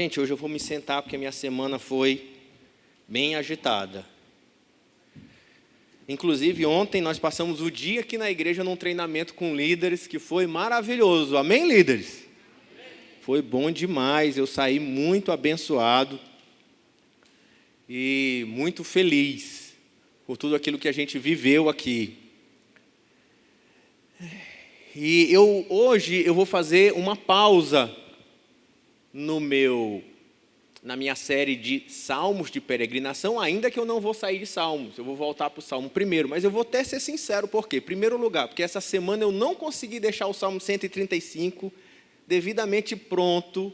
Gente, hoje eu vou me sentar porque a minha semana foi bem agitada. Inclusive, ontem nós passamos o dia aqui na igreja num treinamento com líderes que foi maravilhoso. Amém, líderes? Foi bom demais, eu saí muito abençoado e muito feliz por tudo aquilo que a gente viveu aqui. E hoje eu vou fazer uma pausa na minha série de salmos de peregrinação, ainda que eu não vou sair de salmos, eu vou voltar para o salmo primeiro, mas eu vou até ser sincero, por quê? Primeiro lugar, porque essa semana eu não consegui deixar o salmo 135 devidamente pronto,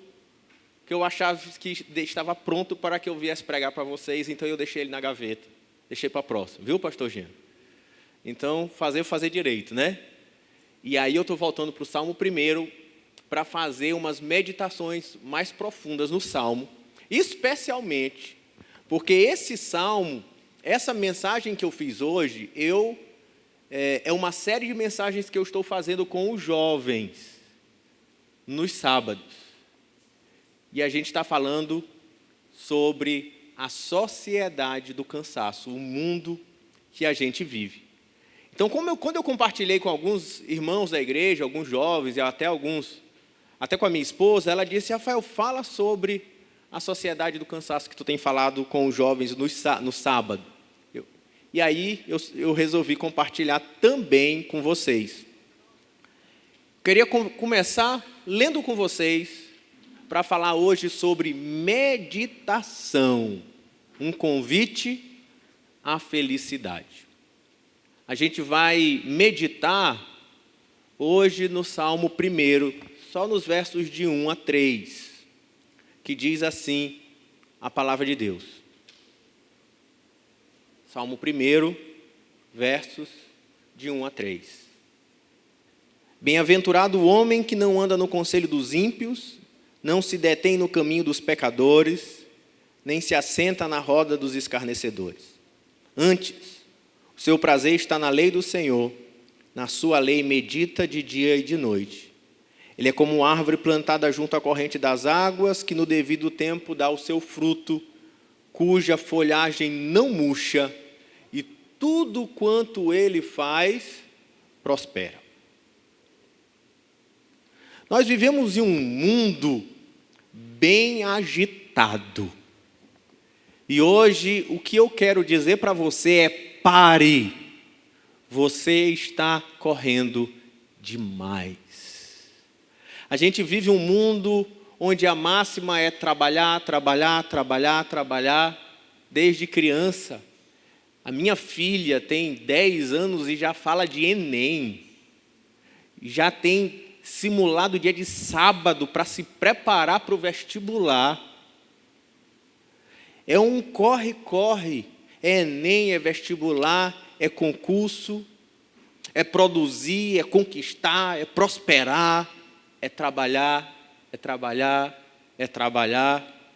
que eu achava que estava pronto para que eu viesse pregar para vocês, então eu deixei ele na gaveta, deixei para a próxima, viu, pastor Jean? Então, fazer direito, né? E aí eu estou voltando para o salmo primeiro, para fazer umas meditações mais profundas no salmo, especialmente porque esse salmo, essa mensagem que eu fiz hoje, é uma série de mensagens que eu estou fazendo com os jovens nos sábados. E a gente está falando sobre a sociedade do cansaço, o mundo que a gente vive. Então, quando eu compartilhei com alguns irmãos da igreja, alguns jovens, e até com a minha esposa, ela disse: Rafael, fala sobre a sociedade do cansaço que tu tem falado com os jovens no sábado. E aí eu resolvi compartilhar também com vocês. Queria começar lendo com vocês para falar hoje sobre meditação, um convite à felicidade. A gente vai meditar hoje no Salmo 1, só nos versos de 1 a 3, que diz assim a palavra de Deus. Salmo 1, versos de 1 a 3. Bem-aventurado o homem que não anda no conselho dos ímpios, não se detém no caminho dos pecadores, nem se assenta na roda dos escarnecedores. Antes, o seu prazer está na lei do Senhor, na sua lei medita de dia e de noite. Ele é como uma árvore plantada junto à corrente das águas, que no devido tempo dá o seu fruto, cuja folhagem não murcha, e tudo quanto ele faz, prospera. Nós vivemos em um mundo bem agitado. E hoje, o que eu quero dizer para você é: pare, você está correndo demais. A gente vive um mundo onde a máxima é trabalhar, trabalhar, trabalhar, trabalhar, desde criança. A minha filha tem 10 anos e já fala de Enem, já tem simulado dia de sábado para se preparar para o vestibular. É um corre-corre, é Enem, é vestibular, é concurso, é produzir, é conquistar, é prosperar, é trabalhar, é trabalhar, é trabalhar.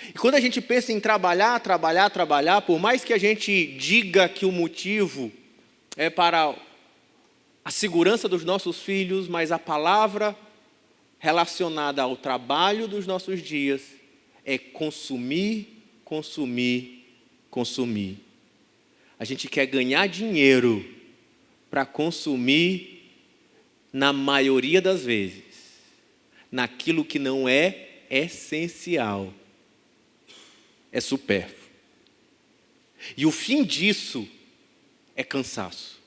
E quando a gente pensa em trabalhar, trabalhar, trabalhar, por mais que a gente diga que o motivo é para a segurança dos nossos filhos, mas a palavra relacionada ao trabalho dos nossos dias é consumir, consumir, consumir. A gente quer ganhar dinheiro para consumir, na maioria das vezes, naquilo que não é essencial, é supérfluo. E o fim disso é cansaço.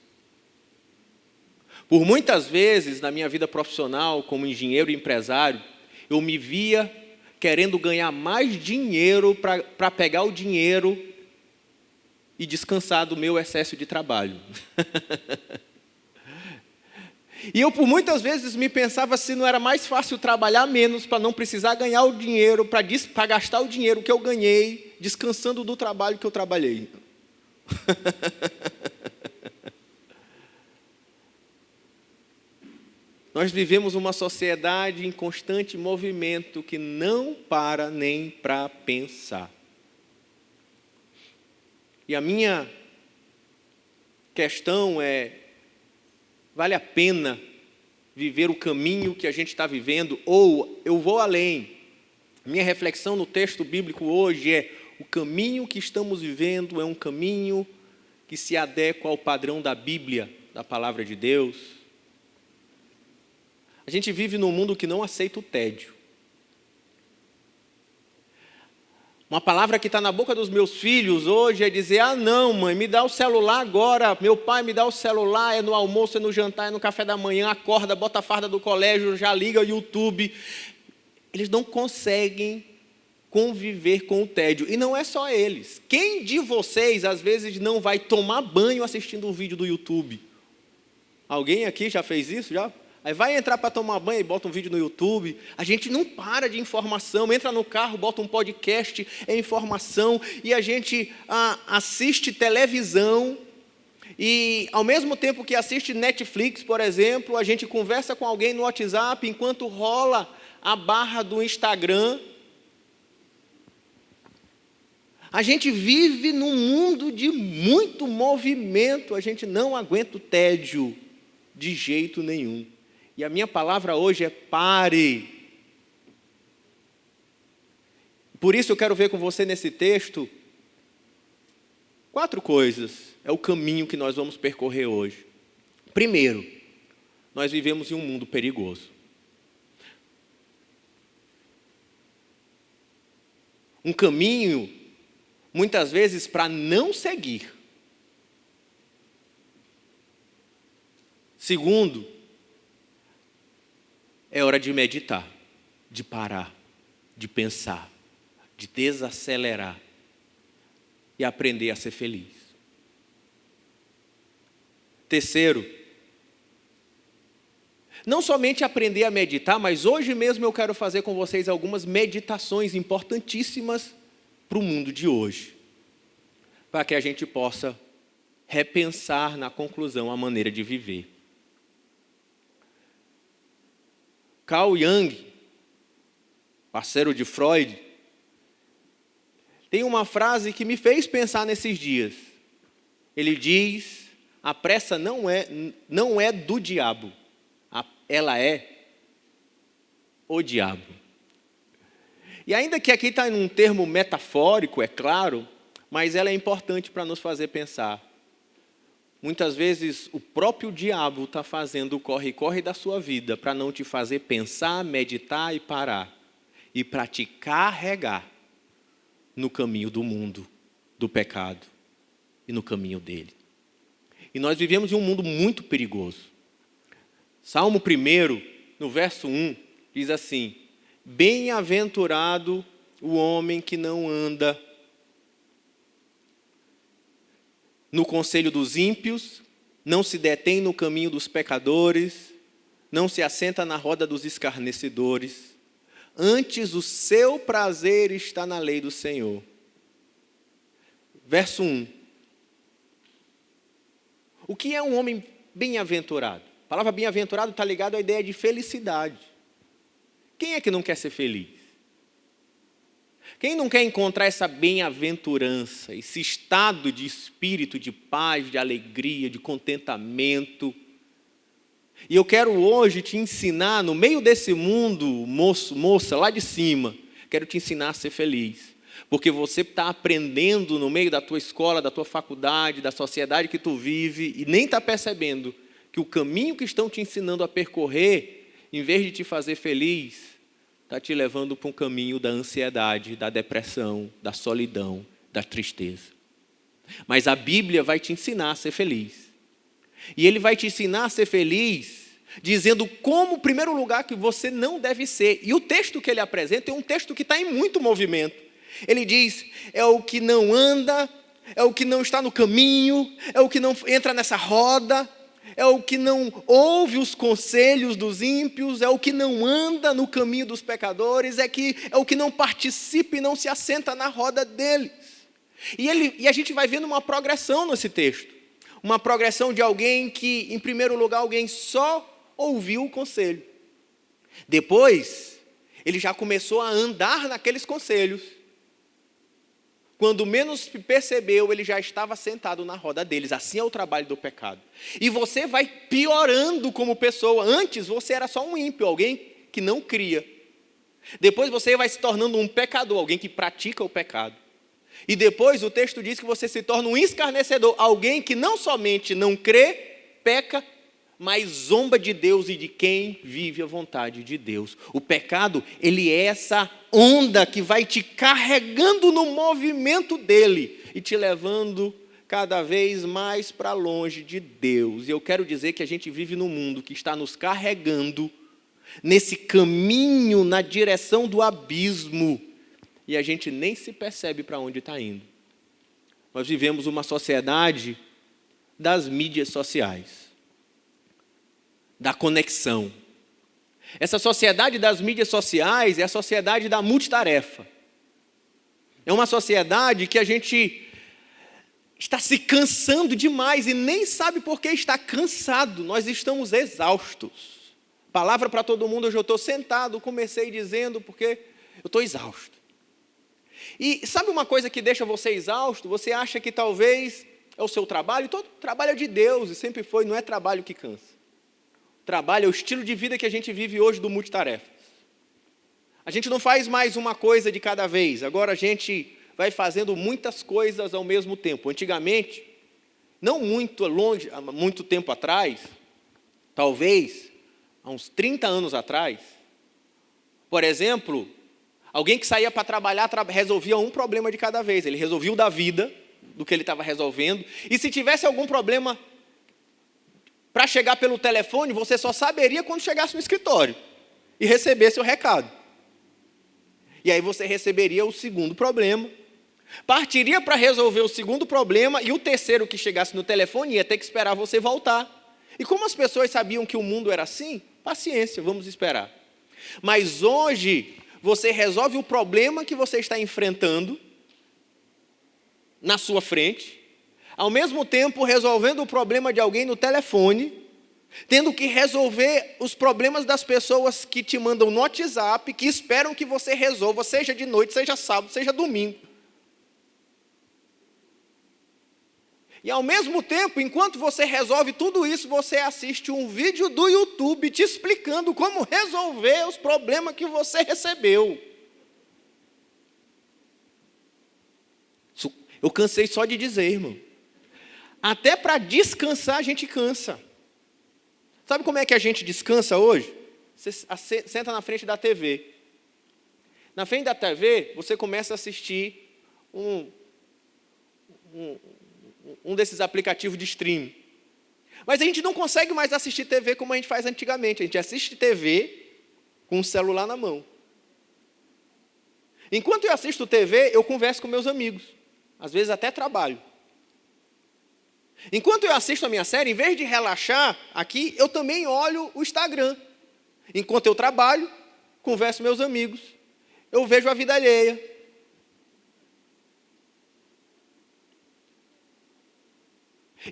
Por muitas vezes, na minha vida profissional, como engenheiro e empresário, eu me via querendo ganhar mais dinheiro para pegar o dinheiro e descansar do meu excesso de trabalho. E eu, por muitas vezes, me pensava se não era mais fácil trabalhar menos para não precisar ganhar o dinheiro, para gastar o dinheiro que eu ganhei, descansando do trabalho que eu trabalhei. Nós vivemos uma sociedade em constante movimento que não para nem para pensar. E a minha questão é: vale a pena viver o caminho que a gente está vivendo? Ou eu vou além, Minha reflexão no texto bíblico hoje é: o caminho que estamos vivendo é um caminho que se adequa ao padrão da Bíblia, da palavra de Deus. A gente vive num mundo que não aceita o tédio. Uma palavra que está na boca dos meus filhos hoje é dizer: ah, não, mãe, me dá o celular agora. Meu pai me dá o celular, é no almoço, é no jantar, é no café da manhã, acorda, bota a farda do colégio, já liga o YouTube. Eles não conseguem conviver com o tédio. E não é só eles. Quem de vocês, às vezes, não vai tomar banho assistindo um vídeo do YouTube? Alguém aqui já fez isso? Já? Aí vai entrar para tomar banho e bota um vídeo no YouTube. A gente não para de informação. Entra no carro, bota um podcast, é informação. E a gente assiste televisão. E ao mesmo tempo que assiste Netflix, por exemplo, a gente conversa com alguém no WhatsApp enquanto rola a barra do Instagram. A gente vive num mundo de muito movimento. A gente não aguenta o tédio de jeito nenhum. E a minha palavra hoje é: pare. Por isso eu quero ver com você nesse texto 4 coisas. É o caminho que nós vamos percorrer hoje. Primeiro, nós vivemos em um mundo perigoso. Um caminho, muitas vezes, para não seguir. Segundo, é hora de meditar, de parar, de pensar, de desacelerar e aprender a ser feliz. Terceiro, não somente aprender a meditar, mas hoje mesmo eu quero fazer com vocês algumas meditações importantíssimas para o mundo de hoje, para que a gente possa repensar na conclusão a maneira de viver. Carl Jung, parceiro de Freud, tem uma frase que me fez pensar nesses dias. Ele diz: a pressa não é do diabo, ela é o diabo. E ainda que aqui está em um termo metafórico, é claro, mas ela é importante para nos fazer pensar. Muitas vezes o próprio diabo está fazendo o corre-corre da sua vida para não te fazer pensar, meditar e parar. E para te carregar no caminho do mundo, do pecado e no caminho dele. E nós vivemos em um mundo muito perigoso. Salmo 1, no verso 1, diz assim: bem-aventurado o homem que não anda no conselho dos ímpios, não se detém no caminho dos pecadores, não se assenta na roda dos escarnecedores. Antes o seu prazer está na lei do Senhor. Verso 1. O que é um homem bem-aventurado? A palavra bem-aventurado está ligada à ideia de felicidade. Quem é que não quer ser feliz? Quem não quer encontrar essa bem-aventurança, esse estado de espírito, de paz, de alegria, de contentamento? E eu quero hoje te ensinar, no meio desse mundo, moça, lá de cima, quero te ensinar a ser feliz. Porque você está aprendendo no meio da tua escola, da tua faculdade, da sociedade que tu vive, e nem está percebendo que o caminho que estão te ensinando a percorrer, em vez de te fazer feliz, está te levando para um caminho da ansiedade, da depressão, da solidão, da tristeza. Mas a Bíblia vai te ensinar a ser feliz. E Ele vai te ensinar a ser feliz, dizendo como, em primeiro lugar, que você não deve ser. E o texto que Ele apresenta é um texto que está em muito movimento. Ele diz: é o que não anda, é o que não está no caminho, é o que não entra nessa roda, é o que não ouve os conselhos dos ímpios, é o que não anda no caminho dos pecadores, é o que não participa e não se assenta na roda deles. E a gente vai vendo uma progressão nesse texto. Uma progressão de alguém que, em primeiro lugar, alguém só ouviu o conselho. Depois, ele já começou a andar naqueles conselhos. Quando menos percebeu, ele já estava sentado na roda deles. Assim é o trabalho do pecado. E você vai piorando como pessoa. Antes você era só um ímpio, alguém que não cria. Depois você vai se tornando um pecador, alguém que pratica o pecado. E depois o texto diz que você se torna um escarnecedor, alguém que não somente não crê, peca, mas zomba de Deus e de quem vive a vontade de Deus. O pecado, ele é essa onda que vai te carregando no movimento dele e te levando cada vez mais para longe de Deus. E eu quero dizer que a gente vive num mundo que está nos carregando nesse caminho na direção do abismo e a gente nem se percebe para onde está indo. Nós vivemos uma sociedade das mídias sociais, da conexão. Essa sociedade das mídias sociais é a sociedade da multitarefa. É uma sociedade que a gente está se cansando demais e nem sabe por que está cansado. Nós estamos exaustos. Palavra para todo mundo, hoje eu estou sentado, comecei dizendo porque eu estou exausto. E sabe uma coisa que deixa você exausto? Você acha que talvez é o seu trabalho? Todo trabalho é de Deus e sempre foi, não é trabalho que cansa. Trabalho é o estilo de vida que a gente vive hoje do multitarefas. A gente não faz mais uma coisa de cada vez, agora a gente vai fazendo muitas coisas ao mesmo tempo. Antigamente, não muito longe, há muito tempo atrás, talvez há uns 30 anos atrás, por exemplo, alguém que saía para trabalhar resolvia um problema de cada vez. Ele resolvia o da vida, do que ele estava resolvendo, e se tivesse algum problema para chegar pelo telefone, você só saberia quando chegasse no escritório e recebesse o recado. E aí você receberia o segundo problema, partiria para resolver o segundo problema, e o terceiro que chegasse no telefone ia ter que esperar você voltar. E como as pessoas sabiam que o mundo era assim, paciência, vamos esperar. Mas hoje, você resolve o problema que você está enfrentando na sua frente, ao mesmo tempo resolvendo o problema de alguém no telefone, tendo que resolver os problemas das pessoas que te mandam no WhatsApp, que esperam que você resolva, seja de noite, seja sábado, seja domingo. E ao mesmo tempo, enquanto você resolve tudo isso, você assiste um vídeo do YouTube te explicando como resolver os problemas que você recebeu. Eu cansei só de dizer, irmão. Até para descansar a gente cansa. Sabe como é que a gente descansa hoje? Você senta na frente da TV. Na frente da TV, você começa a assistir um desses aplicativos de streaming. Mas a gente não consegue mais assistir TV como a gente faz antigamente. A gente assiste TV com o celular na mão. Enquanto eu assisto TV, eu converso com meus amigos. Às vezes até trabalho. Enquanto eu assisto a minha série, em vez de relaxar aqui, eu também olho o Instagram. Enquanto eu trabalho, converso com meus amigos. Eu vejo a vida alheia.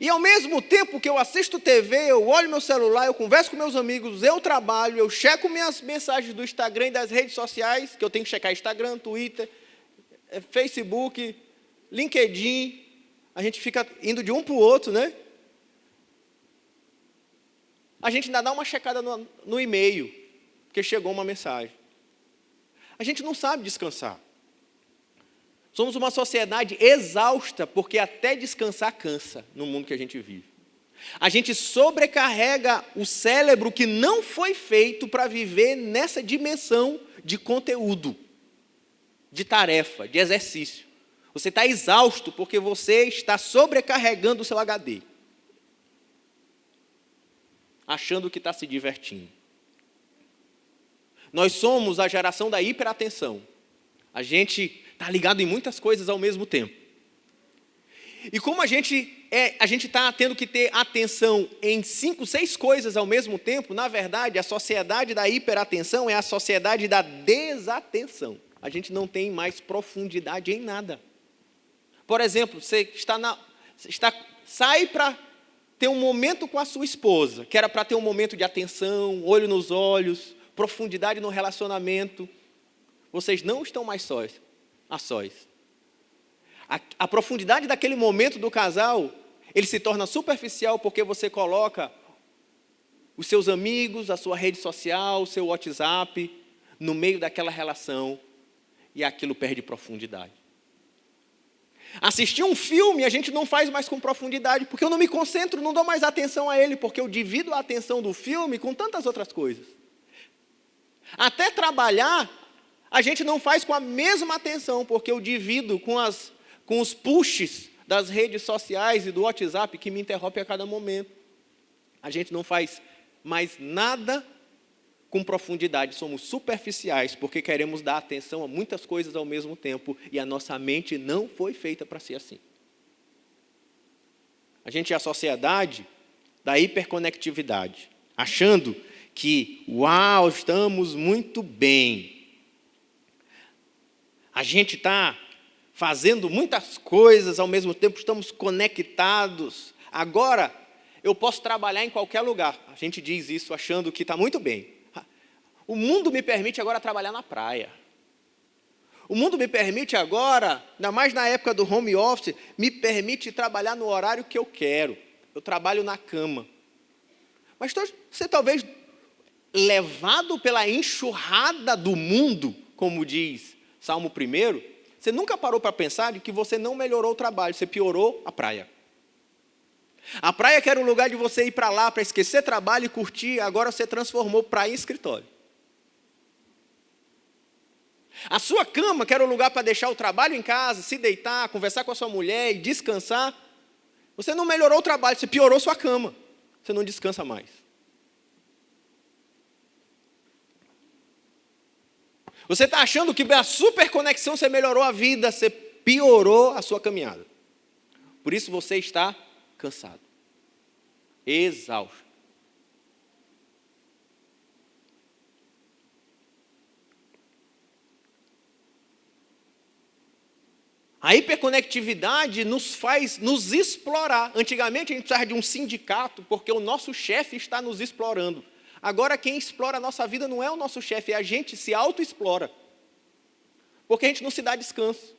E ao mesmo tempo que eu assisto TV, eu olho meu celular, eu converso com meus amigos, eu trabalho, eu checo minhas mensagens do Instagram e das redes sociais, que eu tenho que checar Instagram, Twitter, Facebook, LinkedIn, a gente fica indo de um para o outro, né? A gente ainda dá uma checada no e-mail, porque chegou uma mensagem. A gente não sabe descansar. Somos uma sociedade exausta, porque até descansar cansa no mundo que a gente vive. A gente sobrecarrega o cérebro que não foi feito para viver nessa dimensão de conteúdo, de tarefa, de exercício. Você está exausto porque você está sobrecarregando o seu HD, achando que está se divertindo. Nós somos a geração da hiperatenção. A gente está ligado em muitas coisas ao mesmo tempo. E como a gente está tendo que ter atenção em 5, 6 coisas ao mesmo tempo, na verdade, a sociedade da hiperatenção é a sociedade da desatenção. A gente não tem mais profundidade em nada. Por exemplo, você sai para ter um momento com a sua esposa, que era para ter um momento de atenção, olho nos olhos, profundidade no relacionamento. Vocês não estão mais a sós. A profundidade daquele momento do casal, ele se torna superficial porque você coloca os seus amigos, a sua rede social, o seu WhatsApp, no meio daquela relação e aquilo perde profundidade. Assistir um filme a gente não faz mais com profundidade, porque eu não me concentro, não dou mais atenção a ele, porque eu divido a atenção do filme com tantas outras coisas. Até trabalhar, a gente não faz com a mesma atenção, porque eu divido com os pushes das redes sociais e do WhatsApp que me interrompem a cada momento. A gente não faz mais nada com profundidade, somos superficiais, porque queremos dar atenção a muitas coisas ao mesmo tempo, e a nossa mente não foi feita para ser assim. A gente é a sociedade da hiperconectividade, achando que, uau, estamos muito bem. A gente está fazendo muitas coisas ao mesmo tempo, estamos conectados. Agora, eu posso trabalhar em qualquer lugar. A gente diz isso achando que está muito bem. O mundo me permite agora trabalhar na praia. O mundo me permite agora, ainda mais na época do home office, me permite trabalhar no horário que eu quero. Eu trabalho na cama. Mas você talvez, levado pela enxurrada do mundo, como diz Salmo 1, você nunca parou para pensar de que você não melhorou o trabalho, você piorou a praia. A praia que era um lugar de você ir para lá, para esquecer trabalho e curtir, agora você transformou praia em escritório. A sua cama, que era um lugar para deixar o trabalho em casa, se deitar, conversar com a sua mulher e descansar, você não melhorou o trabalho, você piorou sua cama. Você não descansa mais. Você está achando que a super conexão você melhorou a vida, você piorou a sua caminhada. Por isso você está cansado, exausto. A hiperconectividade nos faz nos explorar. Antigamente a gente precisava de um sindicato porque o nosso chefe está nos explorando. Agora quem explora a nossa vida não é o nosso chefe, é a gente se auto-explora. Porque a gente não se dá descanso.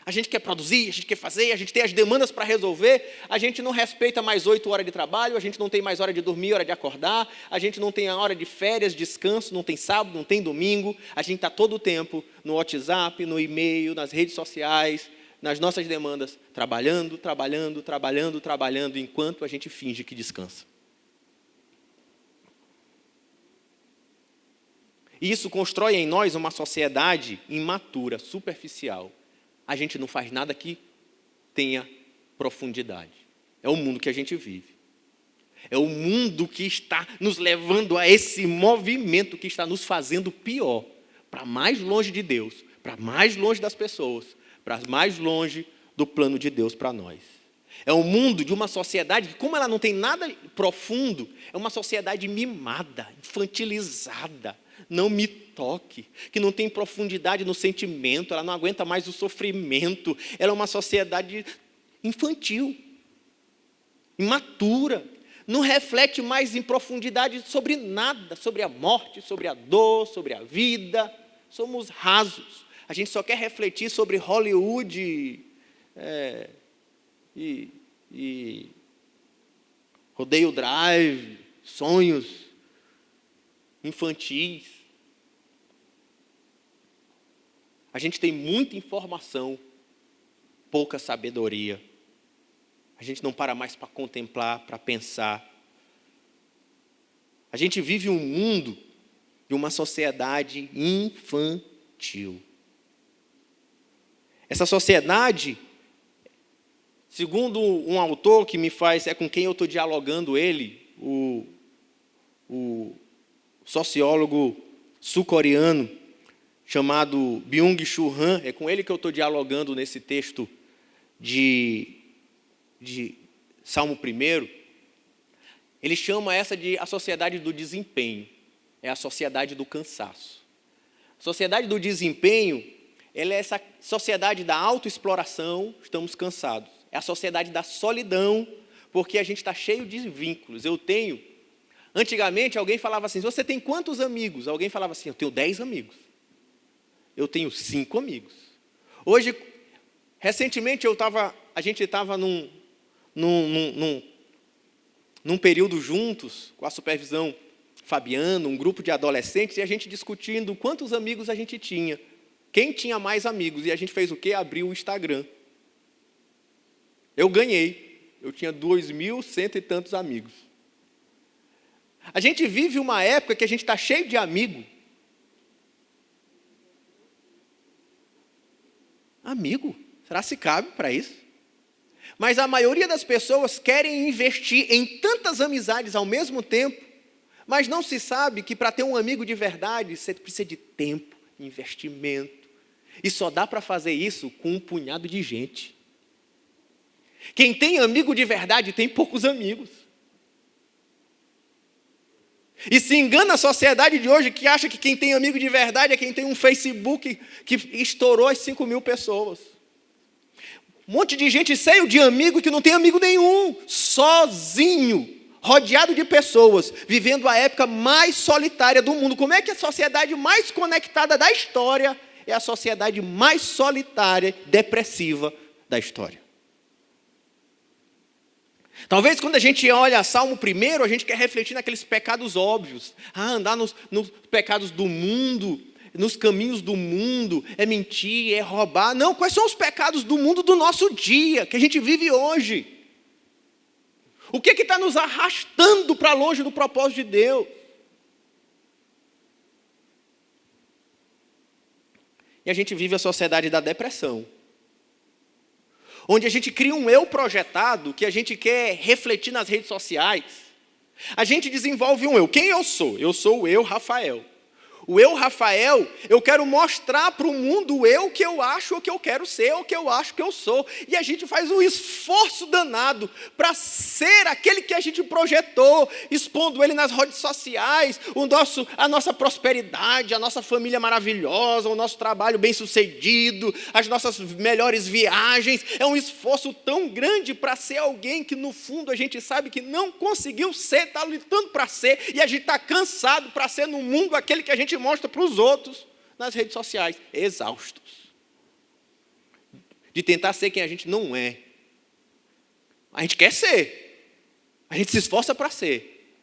A gente quer produzir, a gente quer fazer, a gente tem as demandas para resolver, a gente não respeita mais 8 horas de trabalho, a gente não tem mais hora de dormir, hora de acordar, a gente não tem a hora de férias, descanso, não tem sábado, não tem domingo, a gente está todo o tempo no WhatsApp, no e-mail, nas redes sociais, nas nossas demandas, trabalhando, trabalhando, trabalhando, trabalhando, enquanto a gente finge que descansa. E isso constrói em nós uma sociedade imatura, superficial. A gente não faz nada que tenha profundidade. É o mundo que a gente vive. É o mundo que está nos levando a esse movimento que está nos fazendo pior, para mais longe de Deus, para mais longe das pessoas, para mais longe do plano de Deus para nós. É um mundo de uma sociedade que, como ela não tem nada profundo, é uma sociedade mimada, infantilizada, não me toque, que não tem profundidade no sentimento, ela não aguenta mais o sofrimento, ela é uma sociedade infantil, imatura, não reflete mais em profundidade sobre nada, sobre a morte, sobre a dor, sobre a vida, somos rasos, a gente só quer refletir sobre Hollywood e rodeio drive, sonhos infantis. A gente tem muita informação, pouca sabedoria. A gente não para mais para contemplar, para pensar. A gente vive um mundo de uma sociedade infantil. Essa sociedade, segundo um autor que me faz, é com quem eu estou dialogando ele, o sociólogo sul-coreano, chamado Byung-Chul Han, é com ele que eu estou dialogando nesse texto de Salmo 1. Ele chama essa de a sociedade do desempenho, é a sociedade do cansaço. A sociedade do desempenho, ela é essa sociedade da autoexploração, estamos cansados. É a sociedade da solidão, porque a gente está cheio de vínculos. Antigamente alguém falava assim, você tem quantos amigos? Alguém falava assim, eu tenho 10 amigos. Eu tenho 5 amigos. Hoje, recentemente, a gente estava num período juntos, com a supervisão Fabiano, um grupo de adolescentes, e a gente discutindo quantos amigos a gente tinha. Quem tinha mais amigos? E a gente fez o quê? Abriu o Instagram. Eu ganhei. Eu tinha 2.100 e tantos amigos. A gente vive uma época que a gente está cheio de amigo. Amigo? Será que cabe para isso? Mas a maioria das pessoas querem investir em tantas amizades ao mesmo tempo, mas não se sabe que para ter um amigo de verdade, você precisa de tempo, investimento. E só dá para fazer isso com um punhado de gente. Quem tem amigo de verdade tem poucos amigos. E se engana a sociedade de hoje que acha que quem tem amigo de verdade é quem tem um Facebook que estourou as 5.000 pessoas. Um monte de gente cheio de amigo que não tem amigo nenhum, sozinho, rodeado de pessoas, vivendo a época mais solitária do mundo. Como é que a sociedade mais conectada da história é a sociedade mais solitária, depressiva da história? Talvez quando a gente olha Salmo 1, a gente quer refletir naqueles pecados óbvios. Andar nos pecados do mundo, nos caminhos do mundo, é mentir, é roubar. Não, quais são os pecados do mundo do nosso dia, que a gente vive hoje? O que está nos arrastando para longe do propósito de Deus? E a gente vive a sociedade da depressão, onde a gente cria um eu projetado que a gente quer refletir nas redes sociais. A gente desenvolve um eu. Quem eu sou? Eu sou o eu, Rafael. O eu, Rafael, eu quero mostrar para o mundo o eu que eu acho, ou que eu quero ser, ou que eu acho que eu sou. E a gente faz um esforço danado para ser aquele que a gente projetou, expondo ele nas redes sociais, a nossa prosperidade, a nossa família maravilhosa, o nosso trabalho bem-sucedido, as nossas melhores viagens. É um esforço tão grande para ser alguém que, no fundo, a gente sabe que não conseguiu ser, está lutando para ser, e a gente está cansado para ser no mundo aquele que a gente mostra para os outros nas redes sociais, exaustos de tentar ser quem a gente não é. A gente quer ser, a gente se esforça para ser,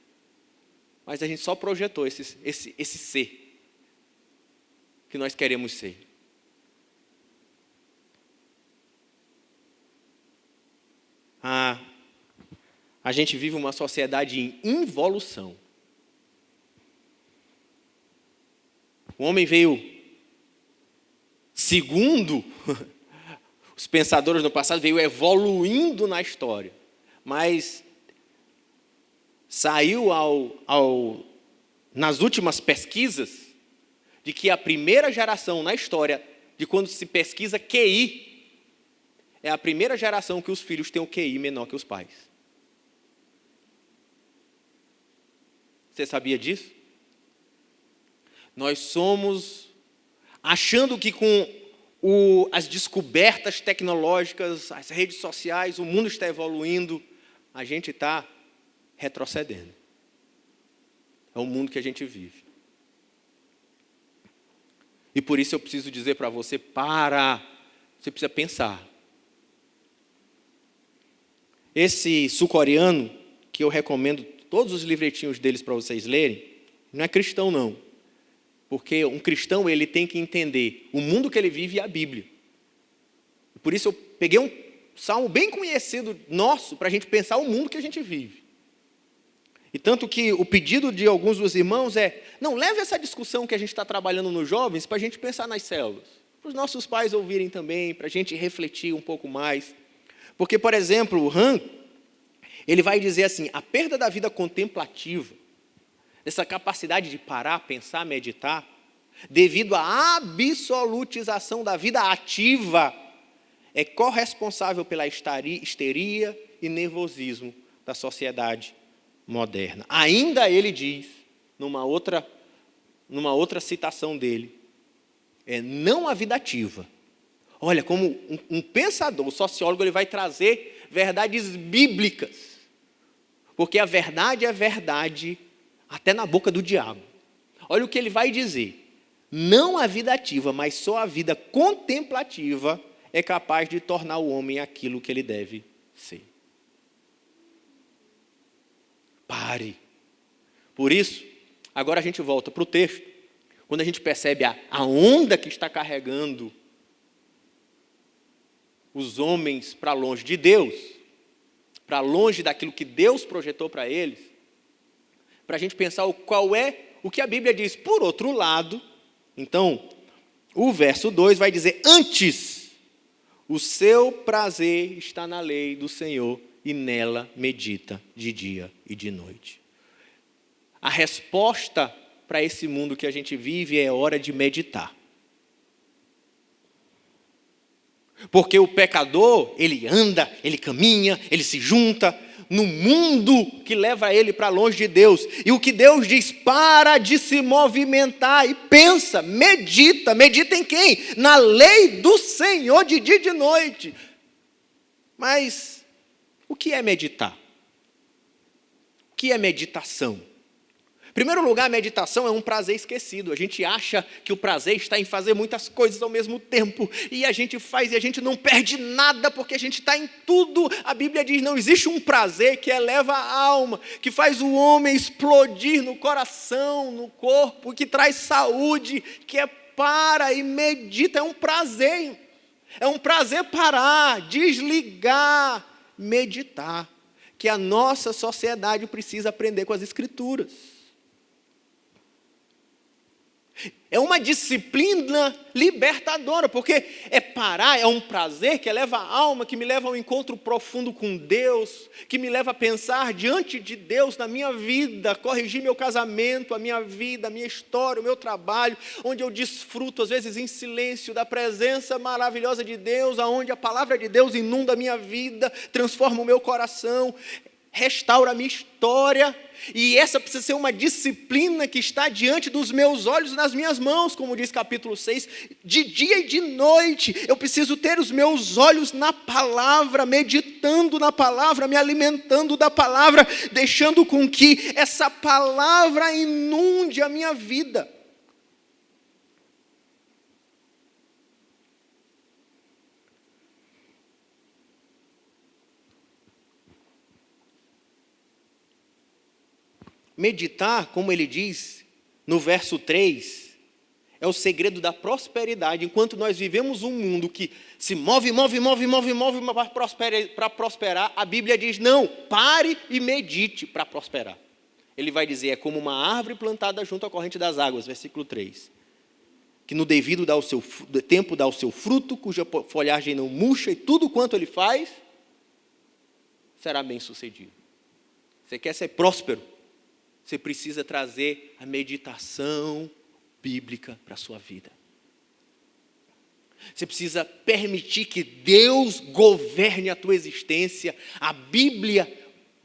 mas a gente só projetou esse ser que nós queremos ser. A gente vive uma sociedade em involução. O homem veio, segundo os pensadores no passado, veio evoluindo na história. Mas saiu nas últimas pesquisas de que a primeira geração na história, de quando se pesquisa QI, é a primeira geração que os filhos têm o QI menor que os pais. Você sabia disso? Nós somos, achando que com as descobertas tecnológicas, as redes sociais, o mundo está evoluindo, a gente está retrocedendo. É o mundo que a gente vive. E por isso eu preciso dizer para você, você precisa pensar. Esse sul-coreano, que eu recomendo todos os livretinhos deles para vocês lerem, não é cristão não. Porque um cristão, ele tem que entender o mundo que ele vive e a Bíblia. Por isso eu peguei um salmo bem conhecido nosso, para a gente pensar o mundo que a gente vive. E tanto que o pedido de alguns dos irmãos é, não, leve essa discussão que a gente está trabalhando nos jovens para a gente pensar nas células. Para os nossos pais ouvirem também, para a gente refletir um pouco mais. Porque, por exemplo, o Han, ele vai dizer assim, a perda da vida contemplativa, essa capacidade de parar, pensar, meditar, devido à absolutização da vida ativa, é corresponsável pela histeria e nervosismo da sociedade moderna. Ainda ele diz, numa outra citação dele, não a vida ativa. Olha, como um pensador, um sociólogo, ele vai trazer verdades bíblicas, porque a verdade é verdade até na boca do diabo. Olha o que ele vai dizer. Não a vida ativa, mas só a vida contemplativa é capaz de tornar o homem aquilo que ele deve ser. Pare. Por isso, Agora a gente volta para o texto, quando a gente percebe a onda que está carregando os homens para longe de Deus, para longe daquilo que Deus projetou para eles, para a gente pensar qual é o que a Bíblia diz. Por outro lado, então, o verso 2 vai dizer: antes, o seu prazer está na lei do Senhor, e nela medita de dia e de noite. A resposta para esse mundo que a gente vive é hora de meditar. Porque o pecador, ele anda, ele caminha, ele se junta no mundo que leva ele para longe de Deus. E o que Deus diz: para de se movimentar e pensa, medita. Medita em quem? Na lei do Senhor de dia e de noite. Mas o que é meditar? O que é meditação? Em primeiro lugar, a meditação é um prazer esquecido. A gente acha que o prazer está em fazer muitas coisas ao mesmo tempo. E a gente faz e a gente não perde nada porque a gente está em tudo. A Bíblia diz: não existe um prazer que eleva a alma, que faz o homem explodir no coração, no corpo, que traz saúde, que é para e medita. É um prazer. É um prazer parar, desligar, meditar. Que a nossa sociedade precisa aprender com as Escrituras. É uma disciplina libertadora, porque é parar, é um prazer que eleva a alma, que me leva a um encontro profundo com Deus, que me leva a pensar diante de Deus na minha vida, corrigir meu casamento, a minha vida, a minha história, o meu trabalho, onde eu desfruto, às vezes em silêncio, da presença maravilhosa de Deus, aonde a palavra de Deus inunda a minha vida, transforma o meu coração, restaura a minha história. E essa precisa ser uma disciplina que está diante dos meus olhos, nas minhas mãos, como diz capítulo 6, de dia e de noite. Eu preciso ter os meus olhos na palavra, meditando na palavra, me alimentando da palavra, deixando com que essa palavra inunde a minha vida. Meditar, como ele diz no verso 3, é o segredo da prosperidade. Enquanto nós vivemos um mundo que se move para prosperar, a Bíblia diz: não, pare e medite para prosperar. Ele vai dizer: é como uma árvore plantada junto à corrente das águas, versículo 3, que no devido tempo dá o seu fruto, cuja folhagem não murcha, e tudo quanto ele faz será bem sucedido. Você quer ser próspero? Você precisa trazer a meditação bíblica para a sua vida. Você precisa permitir que Deus governe a tua existência, a Bíblia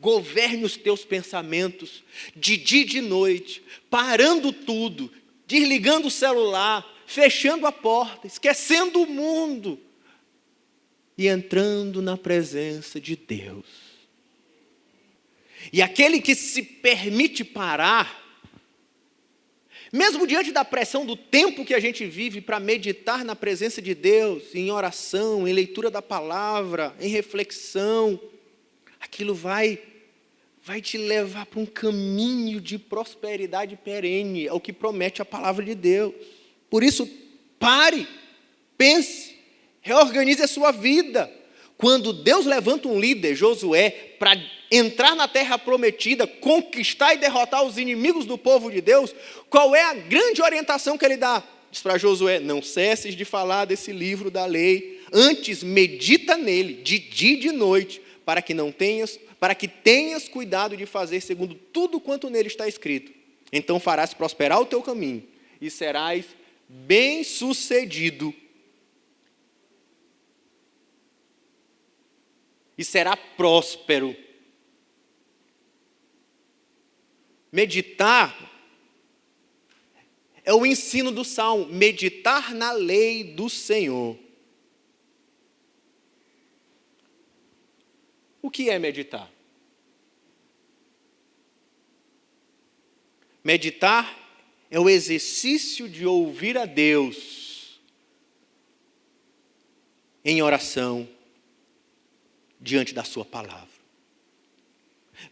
governe os teus pensamentos, de dia e de noite, parando tudo, desligando o celular, fechando a porta, esquecendo o mundo e entrando na presença de Deus. E aquele que se permite parar, mesmo diante da pressão do tempo que a gente vive, para meditar na presença de Deus, em oração, em leitura da palavra, em reflexão, aquilo vai te levar para um caminho de prosperidade perene, é o que promete a palavra de Deus. Por isso, pare, pense, reorganize a sua vida. Quando Deus levanta um líder, Josué, para entrar na terra prometida, conquistar e derrotar os inimigos do povo de Deus, qual é a grande orientação que ele dá? Diz para Josué: não cesses de falar desse livro da lei, antes medita nele, de dia e de noite, para que tenhas cuidado de fazer segundo tudo quanto nele está escrito. Então farás prosperar o teu caminho, e serás bem-sucedido. E será próspero. Meditar é o ensino do Salmo, meditar na lei do Senhor. O que é meditar? Meditar é o exercício de ouvir a Deus em oração, diante da sua palavra.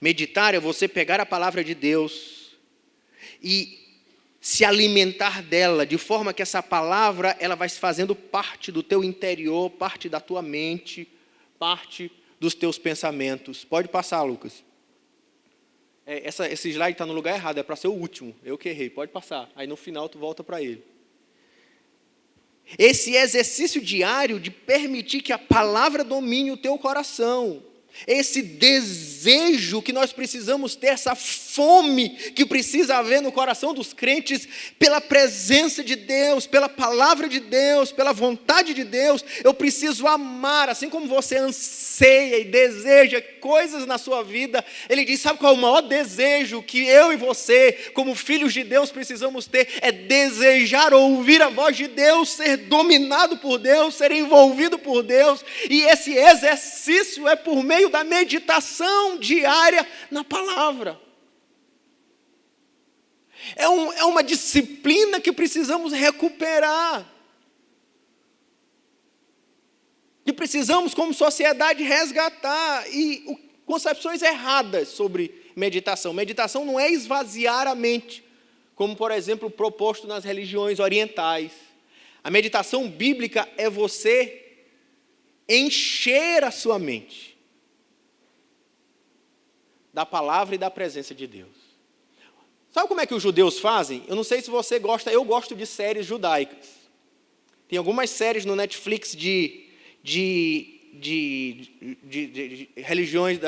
Meditar é você pegar a palavra de Deus e se alimentar dela, de forma que essa palavra ela vai se fazendo parte do teu interior, parte da tua mente, parte dos teus pensamentos. Pode passar, Lucas. Esse slide está no lugar errado, é para ser o último. Eu que errei, pode passar. Aí no final tu volta para ele. Esse exercício diário de permitir que a palavra domine o teu coração. Esse desejo que nós precisamos ter, essa fome que precisa haver no coração dos crentes pela presença de Deus, pela palavra de Deus, pela vontade de Deus. Eu preciso amar, assim como você anseia e deseja coisas na sua vida. Ele diz, sabe qual é o maior desejo que eu e você, como filhos de Deus, precisamos ter? É desejar ouvir a voz de Deus, ser dominado por Deus, ser envolvido por Deus. E esse exercício é por meio da meditação diária na palavra. É uma disciplina que precisamos recuperar. Que precisamos, como sociedade, resgatar. E concepções erradas sobre meditação. Meditação não é esvaziar a mente, como, por exemplo, proposto nas religiões orientais. A meditação bíblica é você encher a sua mente da palavra e da presença de Deus. Sabe como é que os judeus fazem? Eu não sei se você gosta, eu gosto de séries judaicas. Tem algumas séries no Netflix de religiões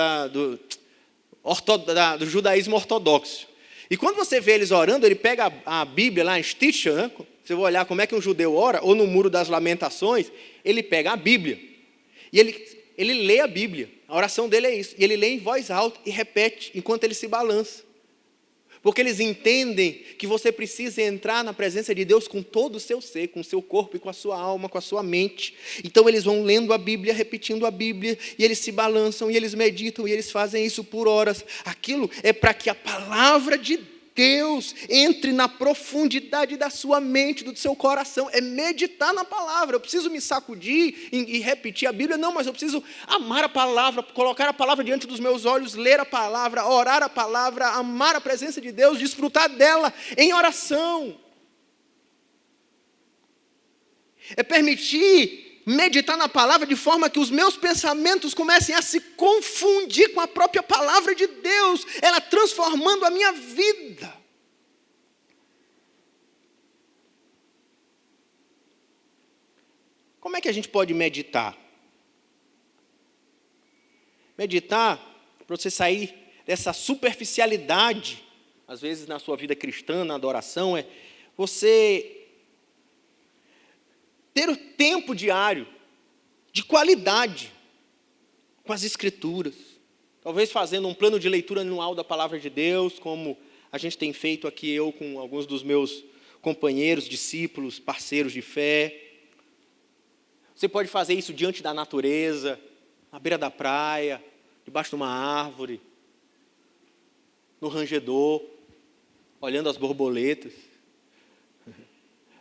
do judaísmo ortodoxo. E quando você vê eles orando, ele pega a Bíblia lá em Stitcher, né? Você vai olhar como é que um judeu ora, ou no Muro das Lamentações, ele pega a Bíblia. E ele lê a Bíblia. A oração dele é isso. E ele lê em voz alta e repete enquanto ele se balança. Porque eles entendem que você precisa entrar na presença de Deus com todo o seu ser, com o seu corpo e com a sua alma, com a sua mente. Então eles vão lendo a Bíblia, repetindo a Bíblia, e eles se balançam, e eles meditam, e eles fazem isso por horas. Aquilo é para que a palavra de Deus entre na profundidade da sua mente, do seu coração. É meditar na palavra. Eu preciso me sacudir e repetir a Bíblia? Não, mas eu preciso amar a palavra, colocar a palavra diante dos meus olhos, ler a palavra, orar a palavra, amar a presença de Deus, desfrutar dela em oração. É permitir meditar na palavra de forma que os meus pensamentos comecem a se confundir com a própria palavra de Deus, ela transformando a minha vida. Como é que a gente pode meditar? Meditar, para você sair dessa superficialidade, às vezes na sua vida cristã, na adoração, é você ter o tempo diário, de qualidade, com as Escrituras. Talvez fazendo um plano de leitura anual da Palavra de Deus, como a gente tem feito aqui, eu com alguns dos meus companheiros, discípulos, parceiros de fé. Você pode fazer isso diante da natureza, na beira da praia, debaixo de uma árvore, no rangedor, olhando as borboletas,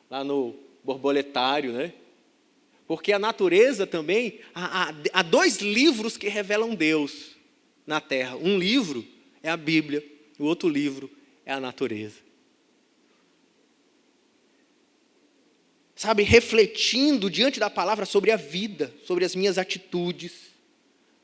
lá no borboletário, né? Porque a natureza também, há dois livros que revelam Deus na terra. Um livro é a Bíblia, o outro livro é a natureza. Sabe, refletindo diante da palavra sobre a vida, sobre as minhas atitudes,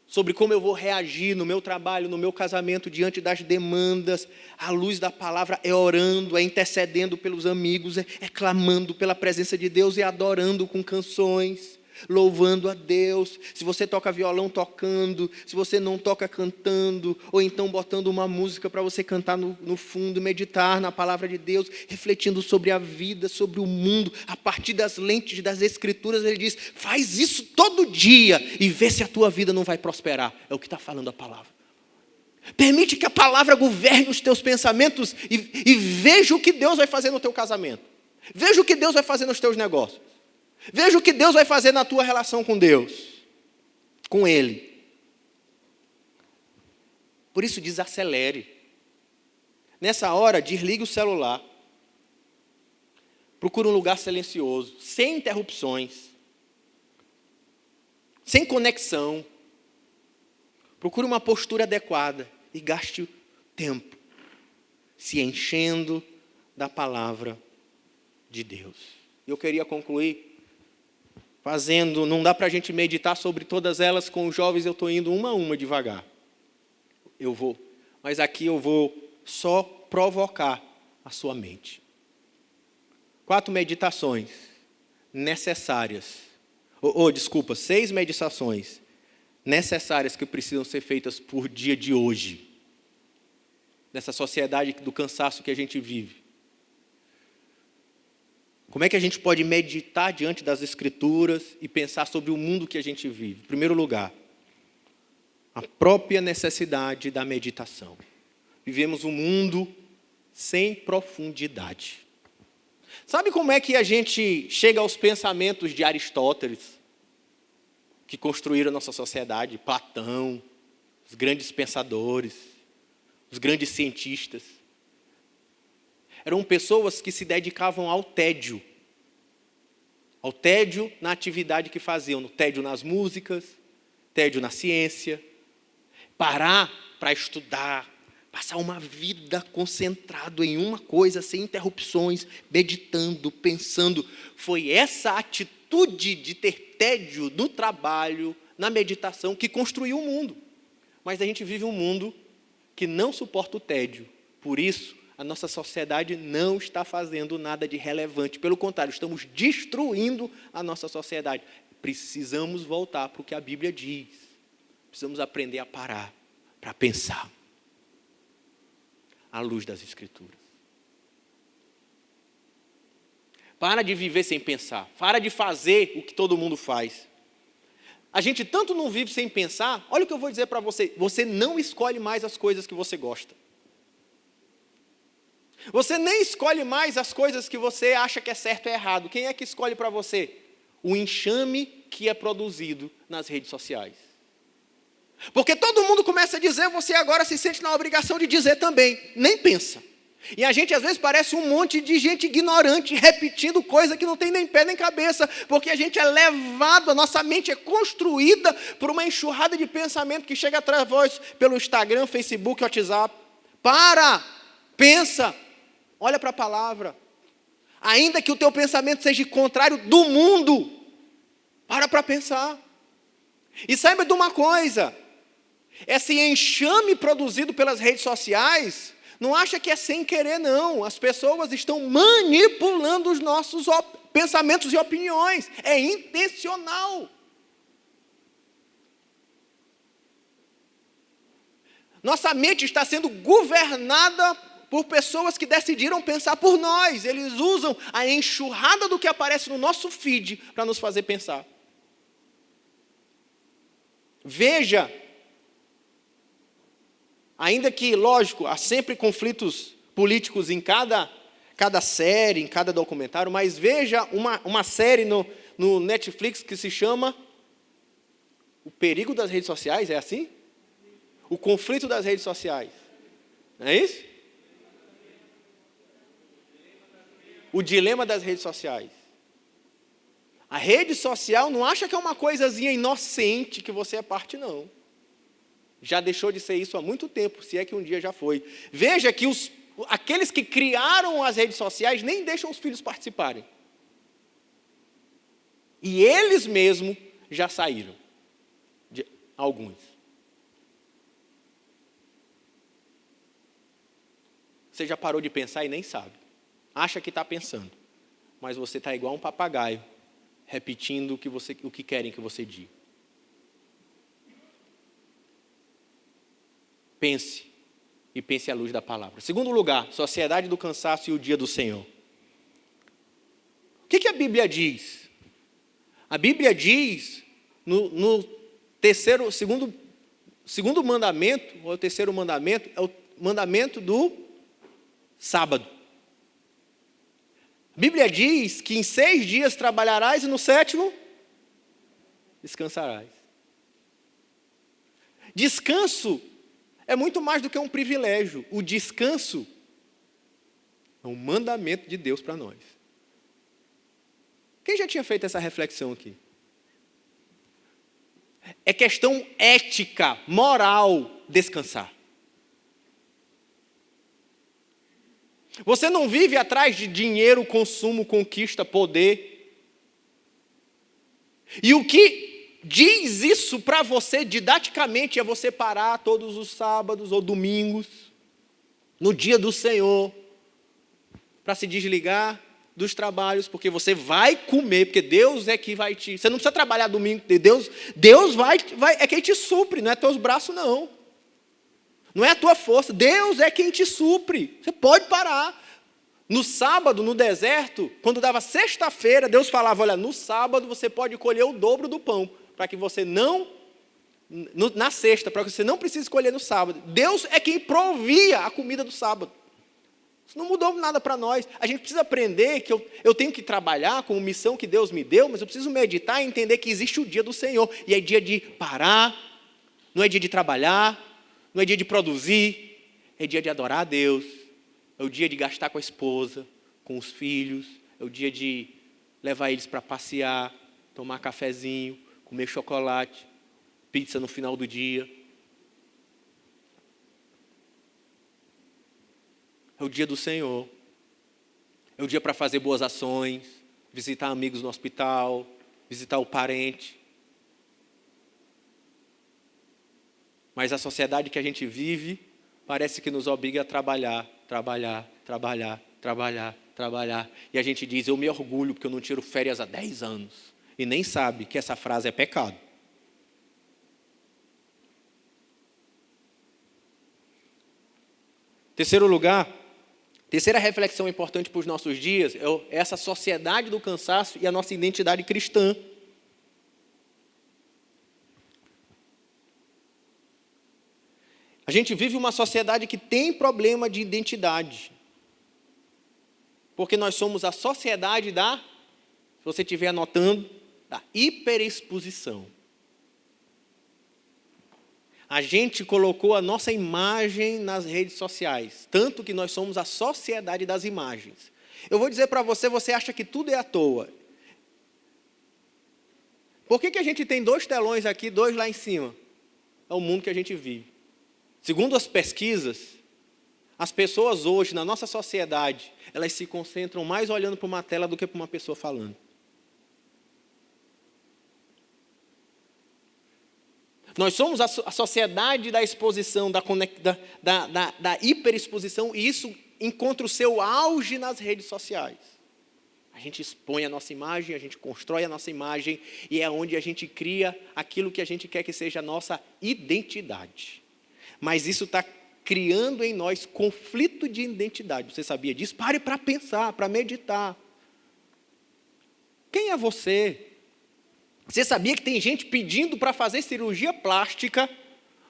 sobre como eu vou reagir no meu trabalho, no meu casamento, diante das demandas, à luz da palavra, é orando, é intercedendo pelos amigos, é clamando pela presença de Deus, é adorando com canções, louvando a Deus. Se você toca violão, tocando. Se você não toca, cantando. Ou então botando uma música para você cantar no fundo, meditar na palavra de Deus, refletindo sobre a vida, sobre o mundo, a partir das lentes das Escrituras. Ele diz, faz isso todo dia e vê se a tua vida não vai prosperar. É o que está falando a palavra. Permite que a palavra governe os teus pensamentos e veja o que Deus vai fazer no teu casamento. Veja o que Deus vai fazer nos teus negócios. Veja o que Deus vai fazer na tua relação com Deus, com Ele. Por isso, desacelere. Nessa hora, desligue o celular. Procure um lugar silencioso, sem interrupções, sem conexão. Procure uma postura adequada e gaste tempo se enchendo da palavra de Deus. Eu queria concluir não dá para a gente meditar sobre todas elas com os jovens, eu estou indo uma a uma devagar. Mas aqui eu vou só provocar a sua mente. 4 meditações necessárias, 6 meditações necessárias que precisam ser feitas por dia de hoje, nessa sociedade do cansaço que a gente vive. Como é que a gente pode meditar diante das Escrituras e pensar sobre o mundo que a gente vive? Em primeiro lugar, a própria necessidade da meditação. Vivemos um mundo sem profundidade. Sabe como é que a gente chega aos pensamentos de Aristóteles, que construíram a nossa sociedade? Platão, os grandes pensadores, os grandes cientistas. Eram pessoas que se dedicavam ao tédio na atividade que faziam, no tédio nas músicas, tédio na ciência, parar para estudar, passar uma vida concentrado em uma coisa, sem interrupções, meditando, pensando. Foi essa atitude de ter tédio no trabalho, na meditação, que construiu o mundo. Mas a gente vive um mundo que não suporta o tédio. Por isso, a nossa sociedade não está fazendo nada de relevante. Pelo contrário, estamos destruindo a nossa sociedade. Precisamos voltar para o que a Bíblia diz. Precisamos aprender a parar, para pensar, à luz das Escrituras. Para de viver sem pensar. Para de fazer o que todo mundo faz. A gente tanto não vive sem pensar. Olha o que eu vou dizer para você. Você não escolhe mais as coisas que você gosta. Você nem escolhe mais as coisas que você acha que é certo ou errado. Quem é que escolhe para você? O enxame que é produzido nas redes sociais. Porque todo mundo começa a dizer, você agora se sente na obrigação de dizer também. Nem pensa. E a gente às vezes parece um monte de gente ignorante, repetindo coisa que não tem nem pé nem cabeça. Porque a gente é levado, a nossa mente é construída por uma enxurrada de pensamento que chega através pelo Instagram, Facebook, WhatsApp. Pensa. Olha para a palavra. Ainda que o teu pensamento seja contrário do mundo, para pensar. E saiba de uma coisa, esse enxame produzido pelas redes sociais, não acha que é sem querer, não. As pessoas estão manipulando os nossos pensamentos e opiniões. É intencional. Nossa mente está sendo governada por pessoas que decidiram pensar por nós. Eles usam a enxurrada do que aparece no nosso feed para nos fazer pensar. Veja, ainda que, lógico, há sempre conflitos políticos em cada série, em cada documentário, mas veja uma série no Netflix que se chama O Perigo das Redes Sociais, é assim? O Conflito das Redes Sociais. Não é isso? O dilema das redes sociais. A rede social não acha que é uma coisazinha inocente que você é parte, não. Já deixou de ser isso há muito tempo, se é que um dia já foi. Veja que aqueles que criaram as redes sociais nem deixam os filhos participarem. E eles mesmos já saíram. Alguns. Você já parou de pensar e nem sabe. Acha que está pensando, mas você está igual um papagaio, repetindo o que querem que você diga. Pense, e pense à luz da palavra. Segundo lugar, sociedade do cansaço e o dia do Senhor. O que a Bíblia diz? A Bíblia diz, no segundo mandamento, ou o terceiro mandamento, é o mandamento do sábado. A Bíblia diz que em 6 dias trabalharás e no 7º descansarás. Descanso é muito mais do que um privilégio. O descanso é um mandamento de Deus para nós. Quem já tinha feito essa reflexão aqui? É questão ética, moral, descansar. Você não vive atrás de dinheiro, consumo, conquista, poder. E o que diz isso para você didaticamente é você parar todos os sábados ou domingos, no dia do Senhor, para se desligar dos trabalhos, porque você vai comer, porque Deus é que vai te... Você não precisa trabalhar domingo, Deus vai é quem te supre, não é teus braços, não. Não é a tua força, Deus é quem te supre. Você pode parar. No sábado, no deserto, quando dava sexta-feira, Deus falava, olha, no sábado você pode colher o dobro do pão, para que você não... na sexta, para que você não precise escolher no sábado. Deus é quem provia a comida do sábado. Isso não mudou nada para nós. A gente precisa aprender que eu tenho que trabalhar com a missão que Deus me deu, mas eu preciso meditar e entender que existe o dia do Senhor. E é dia de parar, não é dia de trabalhar, não é dia de produzir, é dia de adorar a Deus. É o dia de gastar com a esposa, com os filhos, é o dia de levar eles para passear, tomar cafezinho, comer chocolate, pizza no final do dia. É o dia do Senhor. É o dia para fazer boas ações, visitar amigos no hospital, visitar o parente. Mas a sociedade que a gente vive parece que nos obriga a trabalhar. E a gente diz, eu me orgulho porque eu não tiro férias há 10 anos. E nem sabe que essa frase é pecado. Terceiro lugar, terceira reflexão importante para os nossos dias é essa sociedade do cansaço e a nossa identidade cristã. A gente vive uma sociedade que tem problema de identidade. Porque nós somos a sociedade se você estiver anotando, da hiperexposição. A gente colocou a nossa imagem nas redes sociais, tanto que nós somos a sociedade das imagens. Eu vou dizer para você, você acha que tudo é à toa. Por que a gente tem 2 telões aqui, 2 lá em cima? É o mundo que a gente vive. Segundo as pesquisas, as pessoas hoje, na nossa sociedade, elas se concentram mais olhando para uma tela do que para uma pessoa falando. Nós somos a sociedade da exposição, da hiperexposição, e isso encontra o seu auge nas redes sociais. A gente expõe a nossa imagem, a gente constrói a nossa imagem, e é onde a gente cria aquilo que a gente quer que seja a nossa identidade. Mas isso está criando em nós conflito de identidade. Você sabia disso? Pare para pensar, para meditar. Quem é você? Você sabia que tem gente pedindo para fazer cirurgia plástica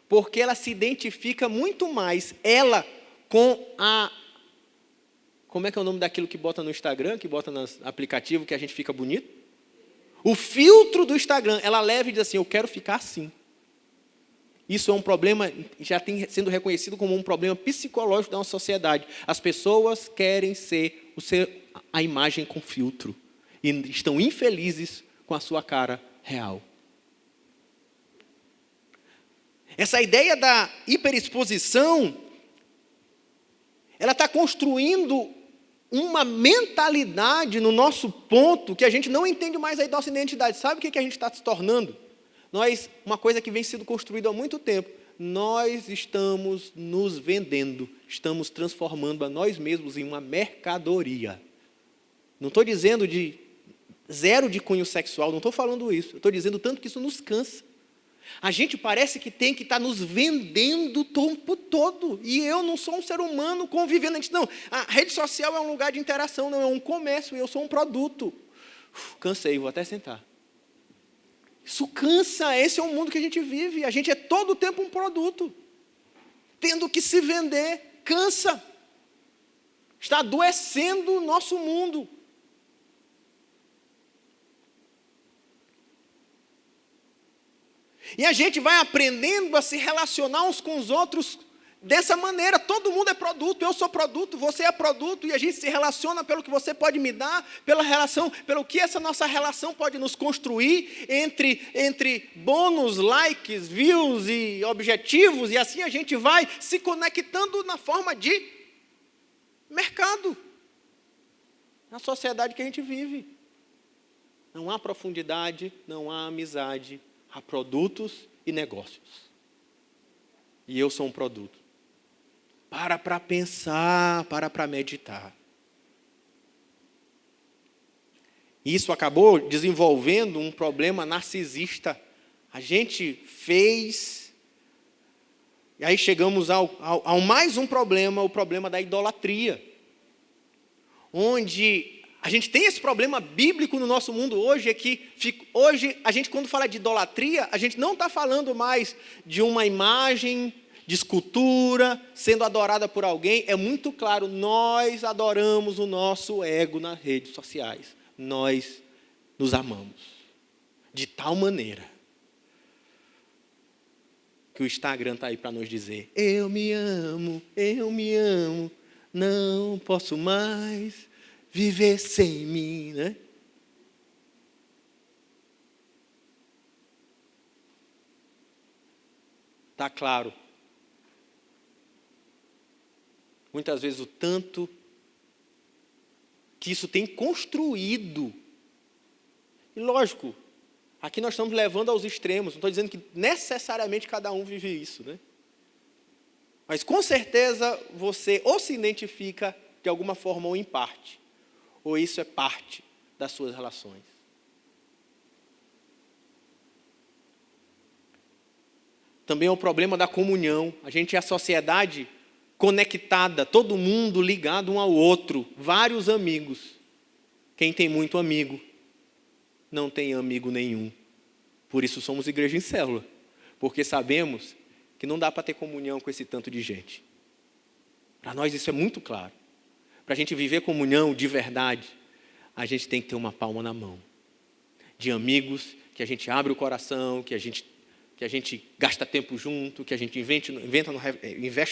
porque ela se identifica muito mais, ela com a... Como é que é o nome daquilo que bota no Instagram, que bota no aplicativo que a gente fica bonito? O filtro do Instagram. Ela leva e diz assim, eu quero ficar assim. Isso é um problema, já tem sendo reconhecido como um problema psicológico da nossa sociedade. As pessoas querem ser a imagem com filtro. E estão infelizes com a sua cara real. Essa ideia da hiperexposição, ela está construindo uma mentalidade no nosso ponto que a gente não entende mais a nossa identidade. Sabe o que a gente está se tornando? Uma coisa que vem sendo construída há muito tempo, nós estamos nos vendendo, estamos transformando a nós mesmos em uma mercadoria. Não estou dizendo de zero de cunho sexual, não estou falando isso, eu estou dizendo tanto que isso nos cansa. A gente parece que tem que estar nos vendendo o tempo todo, e eu não sou um ser humano convivendo, não, a rede social é um lugar de interação, não é um comércio, eu sou um produto. Cansei, vou até sentar. Isso cansa, esse é o mundo que a gente vive, a gente é todo o tempo um produto, tendo que se vender, cansa, está adoecendo o nosso mundo. E a gente vai aprendendo a se relacionar uns com os outros dessa maneira. Todo mundo é produto, eu sou produto, você é produto, e a gente se relaciona pelo que você pode me dar, pelo que essa nossa relação pode nos construir entre bônus, likes, views e objetivos, e assim a gente vai se conectando na forma de Mercado. Na sociedade que a gente vive. Não há profundidade, não há amizade, há produtos e negócios. E eu sou um produto. Para pensar, para meditar. Isso acabou desenvolvendo um problema narcisista. A gente fez... E aí chegamos ao mais um problema, o problema da idolatria. Onde a gente tem esse problema bíblico no nosso mundo hoje, é que hoje a gente, quando fala de idolatria, a gente não está falando mais de uma imagem de escultura sendo adorada por alguém. É muito claro, nós adoramos o nosso ego nas redes sociais. Nós nos amamos de tal maneira que o Instagram está aí para nos dizer: eu me amo, não posso mais viver sem mim, né? Está claro. Muitas vezes o tanto que isso tem construído. E lógico, aqui nós estamos levando aos extremos. Não estou dizendo que necessariamente cada um vive isso, né? Mas com certeza você ou se identifica de alguma forma ou em parte, ou isso é parte das suas relações. Também é o problema da comunhão. A gente é a sociedade conectada, todo mundo ligado um ao outro, vários amigos. Quem tem muito amigo, não tem amigo nenhum. Por isso somos igreja em célula, porque sabemos que não dá para ter comunhão com esse tanto de gente. Para nós isso é muito claro. Para a gente viver comunhão de verdade, a gente tem que ter uma palma na mão. De amigos, que a gente abre o coração, que a gente gasta tempo junto, que a gente investe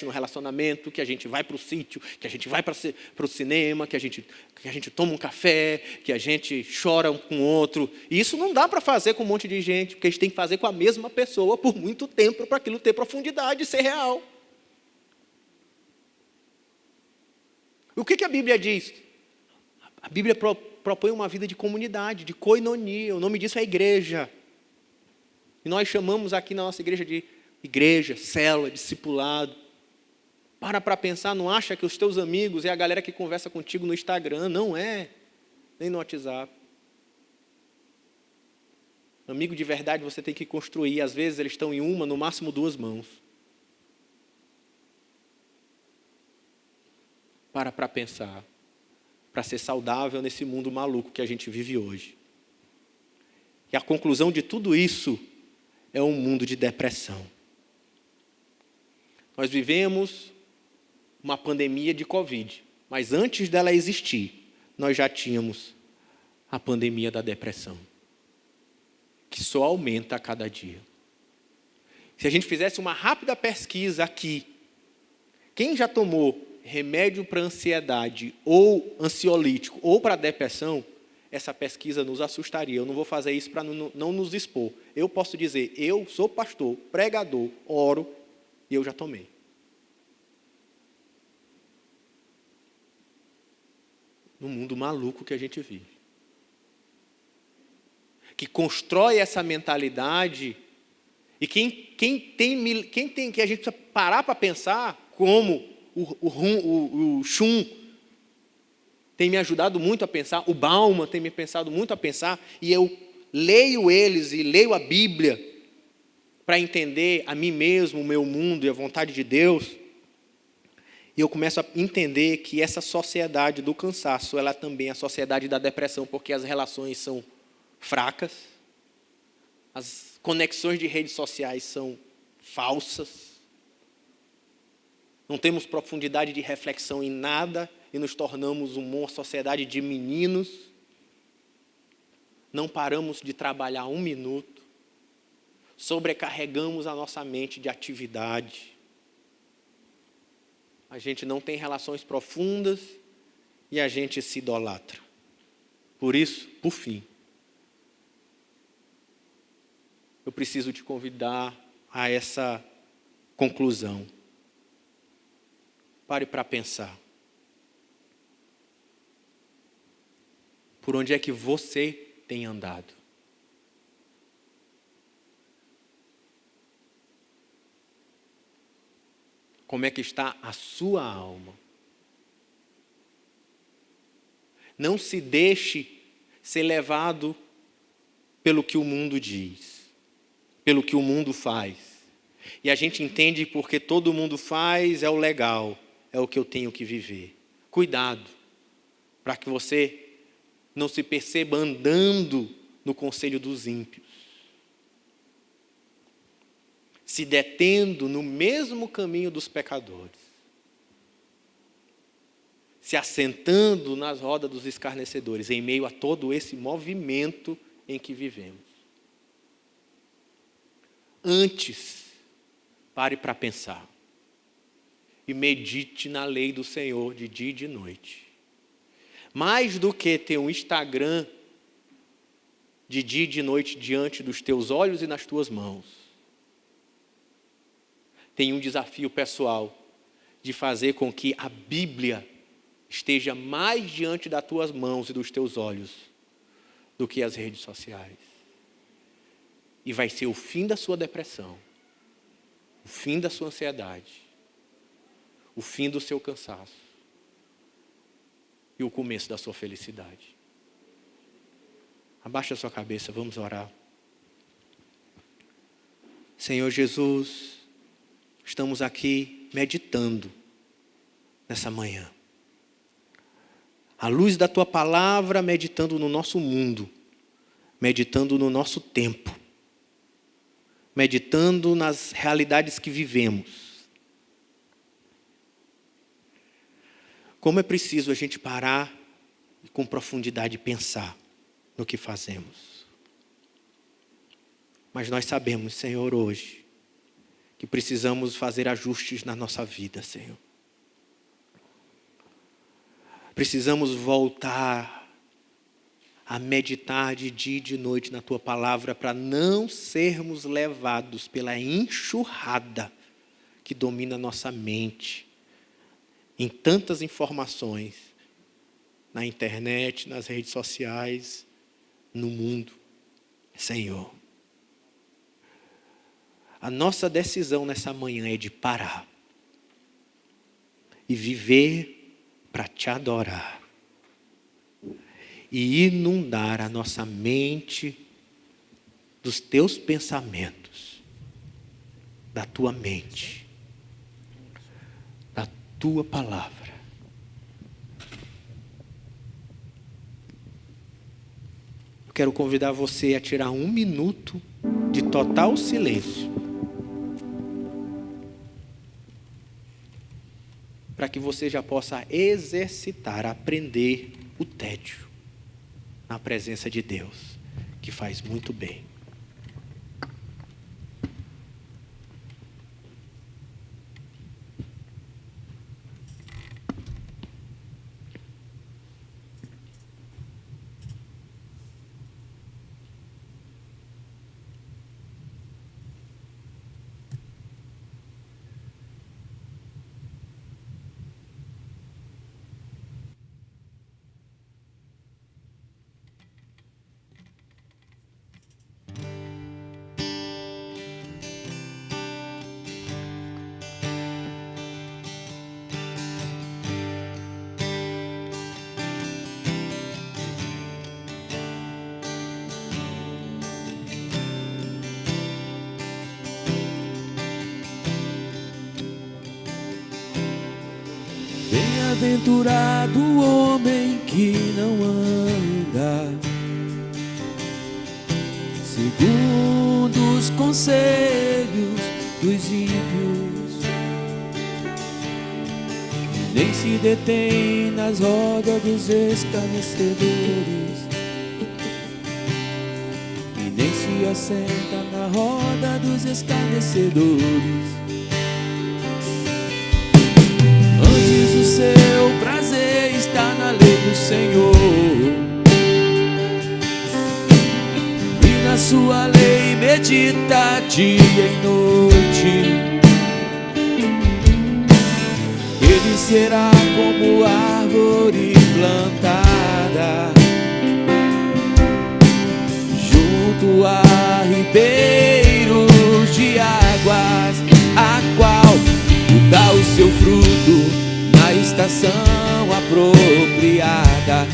no relacionamento, que a gente vai para o sítio, que a gente vai para o cinema, que a gente toma um café, que a gente chora um com o outro. E isso não dá para fazer com um monte de gente, porque a gente tem que fazer com a mesma pessoa por muito tempo para aquilo ter profundidade e ser real. O que a Bíblia diz? A Bíblia propõe uma vida de comunidade, de koinonia. O nome disso é igreja. E nós chamamos aqui na nossa igreja de igreja, célula, discipulado. Para pensar, não acha que os teus amigos é a galera que conversa contigo no Instagram. Não é, nem no WhatsApp. Amigo de verdade você tem que construir. Às vezes eles estão em uma, no máximo 2 mãos. Para pensar, para ser saudável nesse mundo maluco que a gente vive hoje. E a conclusão de tudo isso é um mundo de depressão. Nós vivemos uma pandemia de Covid, mas antes dela existir, nós já tínhamos a pandemia da depressão, que só aumenta a cada dia. Se a gente fizesse uma rápida pesquisa aqui, quem já tomou remédio para ansiedade, ou ansiolítico, ou para depressão, essa pesquisa nos assustaria. Eu não vou fazer isso para não nos expor. Eu posso dizer, eu sou pastor, pregador, oro, e eu já tomei. No mundo maluco que a gente vive. Que constrói essa mentalidade, e quem tem que a gente precisa parar para pensar, como o Chum tem me ajudado muito a pensar, o Bauman tem me pensado muito a pensar, e eu leio eles e leio a Bíblia para entender a mim mesmo, o meu mundo e a vontade de Deus, e eu começo a entender que essa sociedade do cansaço, ela também é a sociedade da depressão, porque as relações são fracas, as conexões de redes sociais são falsas, não temos profundidade de reflexão em nada e nos tornamos uma sociedade de meninos. Não paramos de trabalhar 1 minuto. Sobrecarregamos a nossa mente de atividade. A gente não tem relações profundas e a gente se idolatra. Por isso, por fim, eu preciso te convidar a essa conclusão. Pare para pensar. Por onde é que você tem andado? Como é que está a sua alma? Não se deixe ser levado pelo que o mundo diz, pelo que o mundo faz. E a gente entende porque todo mundo faz é o legal, é o que eu tenho que viver. Cuidado, para que você não se perceba andando no conselho dos ímpios, se detendo no mesmo caminho dos pecadores, se assentando nas rodas dos escarnecedores, em meio a todo esse movimento em que vivemos. Antes, pare para pensar e medite na lei do Senhor de dia e de noite. Mais do que ter um Instagram de dia e de noite diante dos teus olhos e nas tuas mãos, tem um desafio pessoal de fazer com que a Bíblia esteja mais diante das tuas mãos e dos teus olhos do que as redes sociais. E vai ser o fim da sua depressão, o fim da sua ansiedade, o fim do seu cansaço e o começo da sua felicidade. Abaixa a sua cabeça, vamos orar. Senhor Jesus, estamos aqui meditando nessa manhã. À luz da Tua palavra, meditando no nosso mundo, meditando no nosso tempo, meditando nas realidades que vivemos. Como é preciso a gente parar e com profundidade pensar no que fazemos. Mas nós sabemos, Senhor, hoje, que precisamos fazer ajustes na nossa vida, Senhor. Precisamos voltar a meditar de dia e de noite na Tua palavra para não sermos levados pela enxurrada que domina a nossa mente, em tantas informações, na internet, nas redes sociais, no mundo. Senhor, a nossa decisão nessa manhã é de parar e viver para Te adorar e inundar a nossa mente dos Teus pensamentos, da Tua mente, da Tua palavra. Eu quero convidar você a tirar 1 minuto de total silêncio, para que você já possa exercitar, aprender o tédio na presença de Deus, que faz muito bem. Bem-aventurado o homem que não anda segundo os conselhos dos ímpios, e nem se detém nas rodas dos escarnecedores, e nem se assenta na roda dos escarnecedores. O seu prazer está na lei do Senhor, e na sua lei medita dia e noite. Ele será como árvore plantada junto a ribeiros de águas, a qual dá o seu fruto na estação apropriada,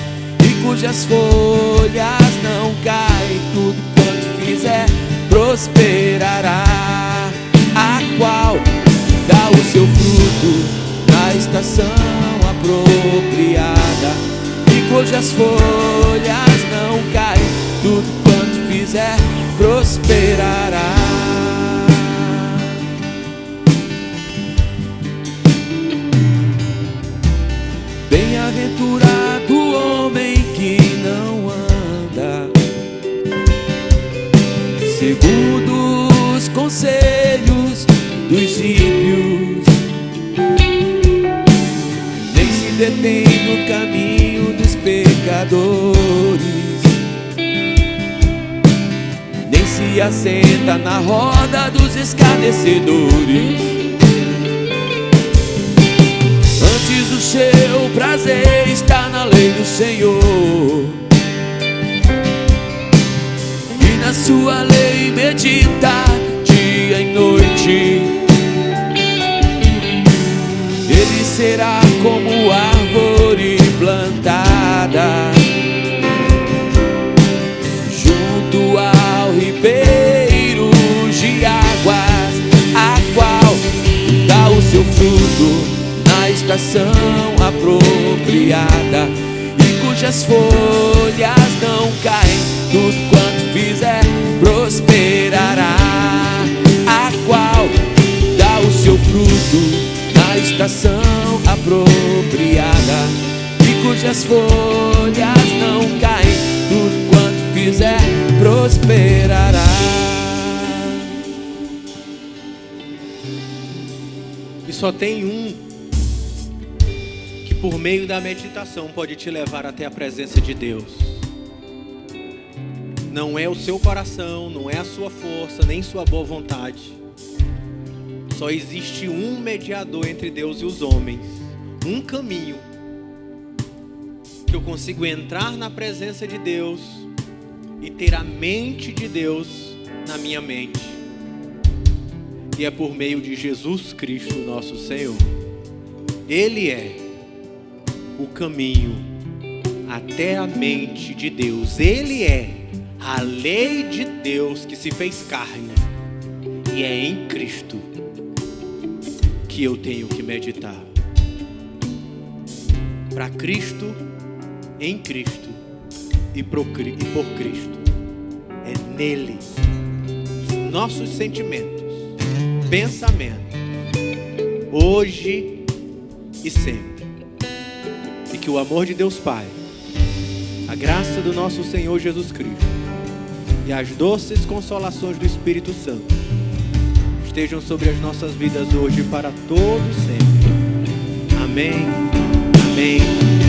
e cujas folhas não caem, tudo quanto fizer prosperará, a qual dá o seu fruto na estação apropriada, e cujas folhas não caem, tudo quanto fizer prosperará. Bem-aventurado o homem que não anda segundo os conselhos dos ímpios, nem se detém no caminho dos pecadores, nem se assenta na roda dos escarnecedores. Antes o seu prazer está na lei do Senhor, e na sua lei medita dia e noite. Ele será como árvore plantada junto ao ribeiro de águas, a qual dá o seu fruto na estação apropriada, e cujas folhas não caem, tudo quanto fizer prosperará, a qual dá o seu fruto na estação apropriada, e cujas folhas não caem, tudo quanto fizer prosperará. E só tem um que por meio da meditação pode te levar até a presença de Deus. Não é o seu coração, não é a sua força, nem sua boa vontade. Só existe um mediador entre Deus e os homens, um caminho que eu consigo entrar na presença de Deus e ter a mente de Deus na minha mente. E é por meio de Jesus Cristo, nosso Senhor. Ele é o caminho até a mente de Deus. Ele é a lei de Deus que se fez carne. E é em Cristo que eu tenho que meditar. Para Cristo, em Cristo e por Cristo. É nele. Nossos sentimentos, pensamentos, hoje e sempre. E que o amor de Deus Pai, a graça do nosso Senhor Jesus Cristo e as doces consolações do Espírito Santo estejam sobre as nossas vidas hoje e para todos sempre. Amém, amém.